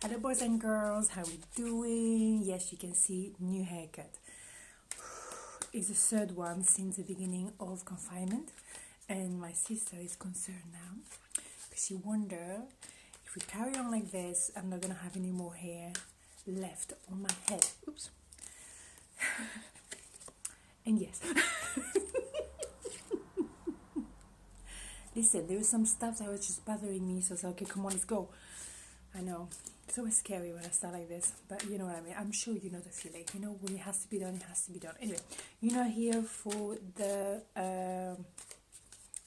Hello boys and girls, how we doing? Yes, you can see new haircut. It's the third one since the beginning of confinement, and my sister is concerned now because she wonder if we carry on like this, I'm not gonna have any more hair left on my head. Oops. And yes. Listen, there was some stuff that was just bothering me, so I was like, okay, come on, let's go. I know, it's always scary when I start like this, but you know what I mean. I'm sure you know the feeling. You know, when it has to be done, it has to be done. Anyway, you're not here for the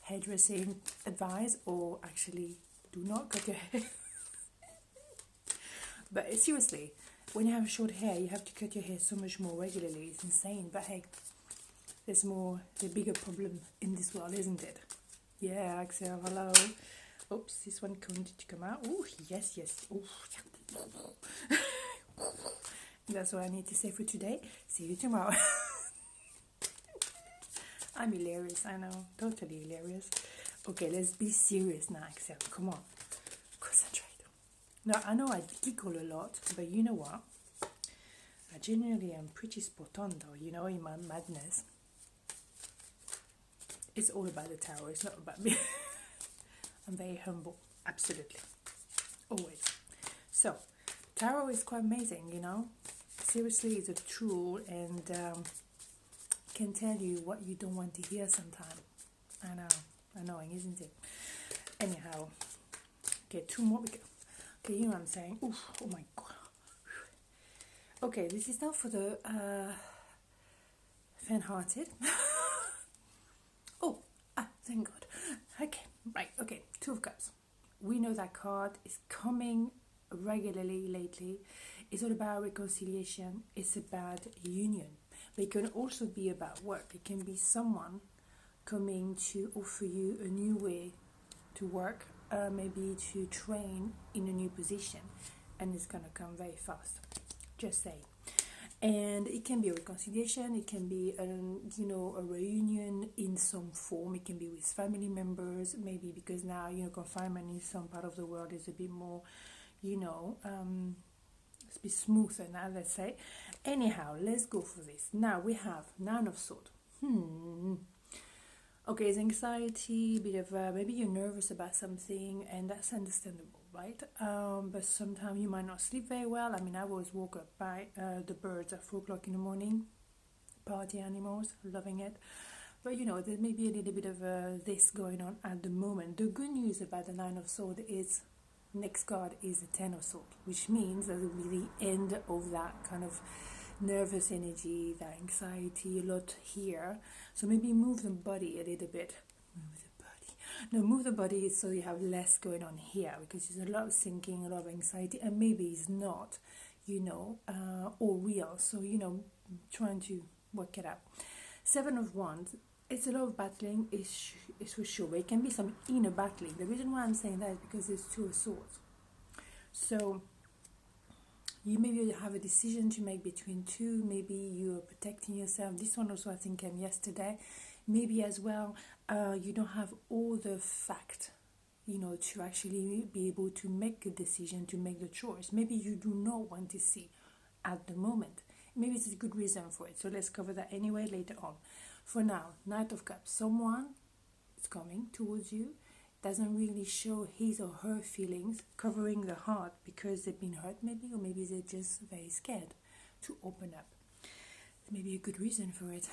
hairdressing advice, or actually do not cut your hair. But seriously, when you have short hair, you have to cut your hair so much more regularly. It's insane, but hey, there's the bigger problem in this world, isn't it? Yeah, Axelle, hello. Oops, this one going to come out. Oh, yes, yes. Oh, that's what I need to say for today. See you tomorrow. I'm hilarious, I know. Totally hilarious. Okay, let's be serious now, Axelle. Come on. Concentrate. Now, I know I giggle a lot, but you know what? I genuinely am pretty spot on, though, you know, in my madness. It's all about the tower. It's not about me. I'm very humble, absolutely, always. So, tarot is quite amazing, you know. Seriously, it's a tool and can tell you what you don't want to hear sometimes. I know, annoying, isn't it? Anyhow, okay, two more. Okay, you know what I'm saying? Oof, oh my god. Okay, this is now for the faint-hearted. Oh, thank God. Okay, right, okay, Two of Cups. We know that card is coming regularly lately. It's all about reconciliation. It's about union. But it can also be about work. It can be someone coming to offer you a new way to work, maybe to train in a new position. And it's going to come very fast. Just say. And it can be a reconciliation, it can be a reunion in some form. It can be with family members, maybe because now, confinement in some part of the world is a bit more, it's a bit smoother now, let's say. Anyhow, let's go for this. Now we have Nine of Swords. Okay, it's anxiety, bit of maybe you're nervous about something, and that's understandable, right? But sometimes you might not sleep very well. I mean, I was woke up by the birds at 4 o'clock in the morning. Party animals, loving it. But there may be a little bit of this going on at the moment. The good news about the Nine of Swords is next card is the Ten of Swords, which means that it will be the end of that kind of nervous energy, that anxiety, a lot here. So maybe move the body a little bit. Move the body so you have less going on here, because there's a lot of thinking, a lot of anxiety, and maybe it's not, all real. So, trying to work it out. Seven of Wands, it's a lot of battling, it's for sure. But it can be some inner battling. The reason why I'm saying that is because there's Two of Swords. So, you maybe have a decision to make between two. Maybe you're protecting yourself. This one also, I think, came yesterday. Maybe as well, you don't have all the fact, to actually be able to make a decision, to make the choice. Maybe you do not want to see at the moment. Maybe it's a good reason for it. So let's cover that anyway later on. For now, Knight of Cups. Someone is coming towards you, doesn't really show his or her feelings, covering the heart because they've been hurt maybe, or maybe they're just very scared to open up. Maybe a good reason for it.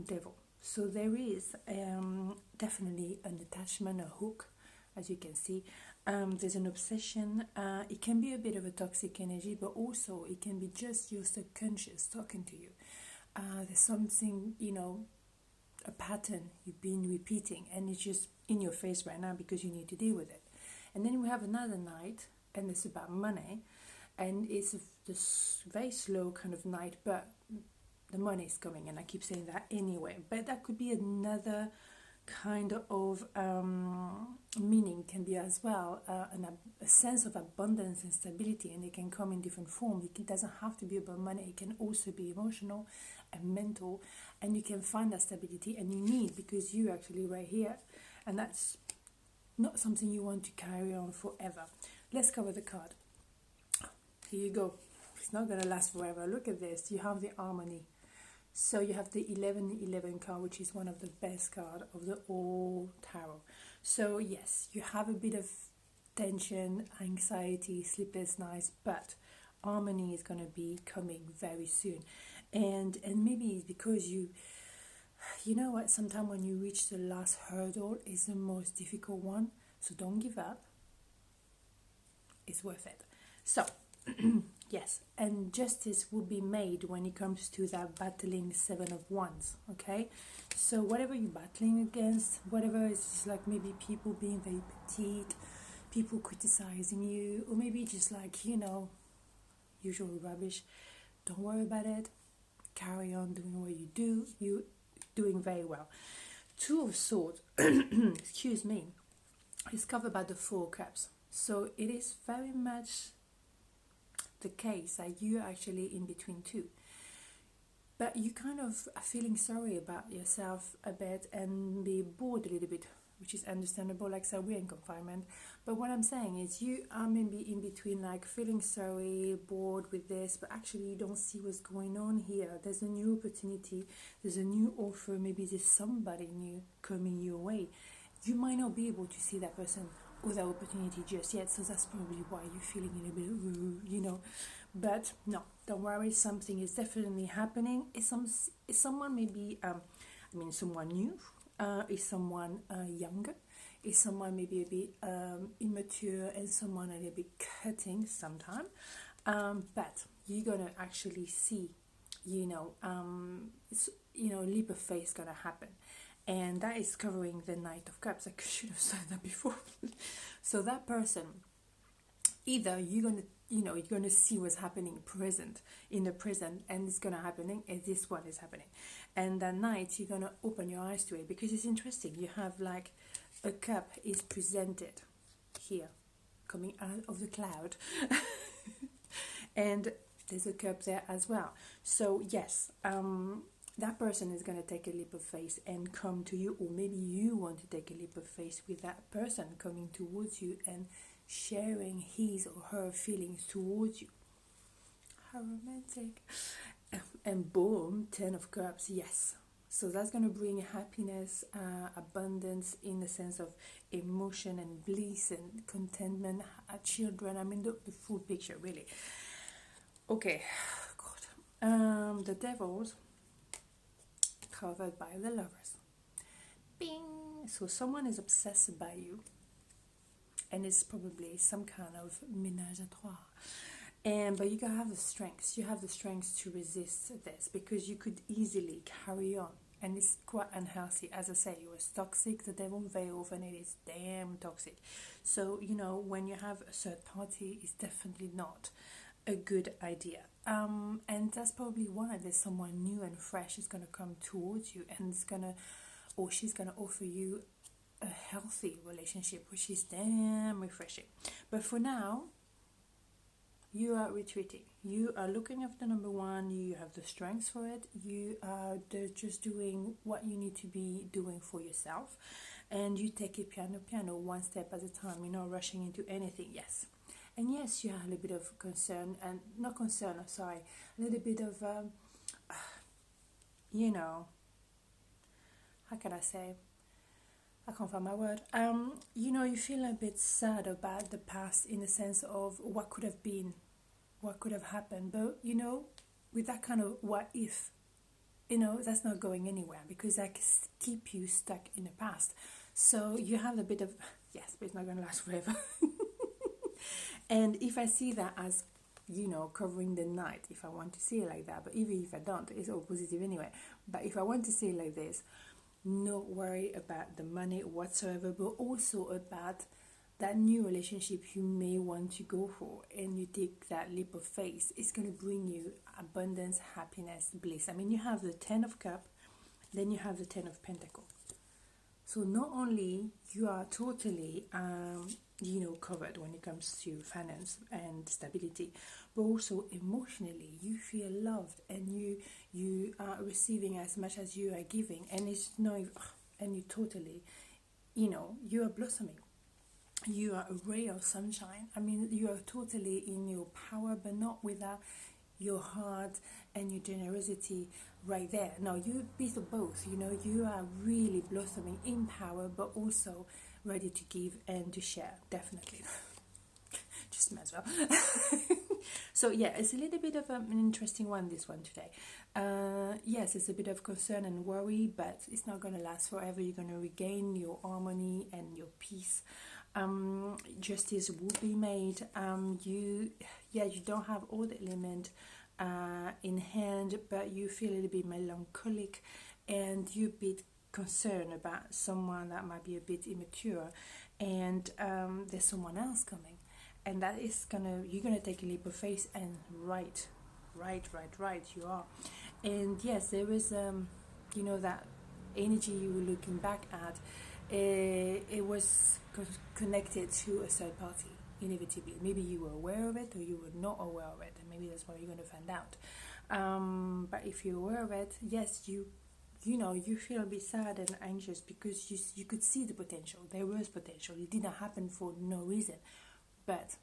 Devil. So there is definitely an attachment, a hook, as you can see. There's an obsession. It can be a bit of a toxic energy, but also it can be just your subconscious talking to you. There's something, a pattern you've been repeating, and it's just in your face right now because you need to deal with it. And then we have another night, and it's about money, and it's this very slow kind of night, but the money is coming, and I keep saying that anyway. But that could be another kind of meaning, can be as well a sense of abundance and stability, and it can come in different forms. It doesn't have to be about money. It can also be emotional and mental, and you can find that stability, and you need, because you actually right here, and that's not something you want to carry on forever. Let's cover the card. here you go. It's not gonna last forever. Look at this. You have the Armony. So you have the 1111 card, which is one of the best card of the whole tarot. So yes, you have a bit of tension, anxiety, sleepless nights, but Harmony is going to be coming very soon. And maybe it's because you know what, sometimes when you reach the last hurdle is the most difficult one. So don't give up. It's worth it. So yes, and justice will be made when it comes to that battling Seven of Wands, okay? So whatever you're battling against, whatever is like maybe people being very petite, people criticizing you, or maybe just like, you know, usual rubbish, don't worry about it. Carry on doing what you do. You're doing very well. Two of Swords, excuse me, is covered by the Four Cups. So it is very much the case that you're actually in between two, but you kind of are feeling sorry about yourself a bit and be bored a little bit, which is understandable. Like I said, we're in confinement, but what I'm saying is you are maybe in between, like feeling sorry, bored with this, but actually you don't see what's going on here. There's a new opportunity, there's a new offer, maybe there's somebody new coming your way. You might not be able to see that person or that opportunity just yet, so that's probably why you're feeling a little bit, you know. But no, don't worry, something is definitely happening. It's someone maybe, someone new, is someone younger, is someone maybe a bit immature, and someone a little bit cutting sometime. But you're gonna actually see, leap of faith gonna happen. And that is covering the Knight of Cups. I should have said that before. So that person, either you're gonna see what's happening in the present, and it's gonna happening, and this one is happening. And that night you're gonna open your eyes to it, because it's interesting. You have like a cup is presented here, coming out of the cloud, and there's a cup there as well. So yes, that person is going to take a leap of faith and come to you, or maybe you want to take a leap of faith with that person coming towards you and sharing his or her feelings towards you. How romantic. And boom, 10 of Cups, yes. So that's going to bring happiness, abundance in the sense of emotion and bliss and contentment, children. I mean, the full picture, really. Okay, God. The Devils, covered by the Lovers. Bing! So someone is obsessed by you, and it's probably some kind of ménage à trois. But you gotta have the strength. You have the strength to resist this, because you could easily carry on, and it's quite unhealthy. As I say, it was toxic. The Devil, very often it is damn toxic. So when you have a third party, it's definitely not a good idea. And that's probably why there's someone new and fresh is going to come towards you, and she's going to offer you a healthy relationship, which is damn refreshing. But for now, you are retreating. You are looking after number one. You have the strength for it. You are just doing what you need to be doing for yourself, and you take it piano, one step at a time. You're not rushing into anything. Yes. And yes, you have a little bit of concern, and not concern, sorry, a little bit of, how can I say? I can't find my word. You feel a bit sad about the past, in the sense of what could have been, what could have happened. But, with that kind of what if, that's not going anywhere, because that can keep you stuck in the past. So you have a bit of, yes, but it's not going to last forever. And if I see that as, covering the night, if I want to see it like that, but even if I don't, it's all positive anyway. But if I want to see it like this, not worry about the money whatsoever, but also about that new relationship you may want to go for, and you take that leap of faith. It's going to bring you abundance, happiness, bliss. I mean, you have the 10 of Cups, then you have the 10 of Pentacles. So not only you are totally covered when it comes to finance and stability, but also emotionally you feel loved, and you are receiving as much as you are giving, and it's not, and you totally, you are blossoming. you are a ray of sunshine. I mean, you are totally in your power, but not without your heart and your generosity right there. No, you bit of both. You know, you are really blossoming in power, but also ready to give and to share. Definitely. Just might as well. So yeah, it's a little bit of an interesting one, this one today. Yes, it's a bit of concern and worry, but it's not going to last forever. You're going to regain your harmony and your peace. Justice will be made. You don't have all the element in hand, but you feel a little bit melancholic, and you're a bit concerned about someone that might be a bit immature, and there's someone else coming, and that is you're gonna take a leap of faith, and right, you are. And yes, there is that energy you were looking back at. It was connected to a third party, inevitably. Maybe you were aware of it, or you were not aware of it, and maybe that's what you're going to find out. But if you're aware of it, yes, you feel a bit sad and anxious, because you could see the potential. There was potential. It didn't happen for no reason, but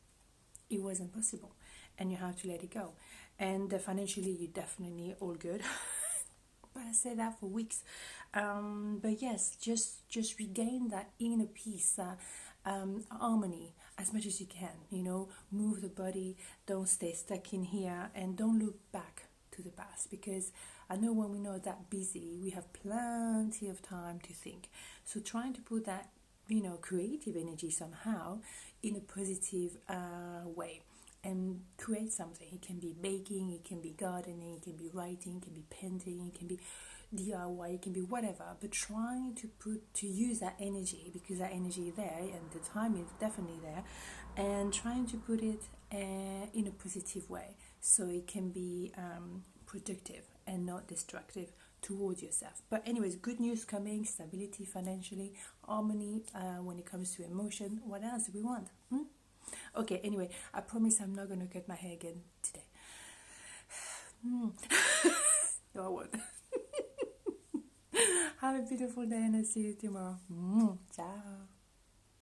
it wasn't possible, and you have to let it go. And financially, you're definitely all good. But I say that for weeks. But yes, just regain that inner peace, harmony as much as you can. Move the body. Don't stay stuck in here, and don't look back to the past, because I know when we're not that busy, we have plenty of time to think. So trying to put that creative energy somehow in a positive way, and create something. It can be baking, it can be gardening, it can be writing, it can be painting, it can be DIY, it can be whatever. But trying to use that energy, because that energy is there and the time is definitely there, and trying to put it in a positive way, so it can be productive and not destructive towards yourself. But anyways, good news coming: stability financially, harmony when it comes to emotion. What else do we want? Okay, anyway, I promise I'm not going to cut my hair again today. No, I won't. Have a beautiful day, and I'll see you tomorrow. Ciao.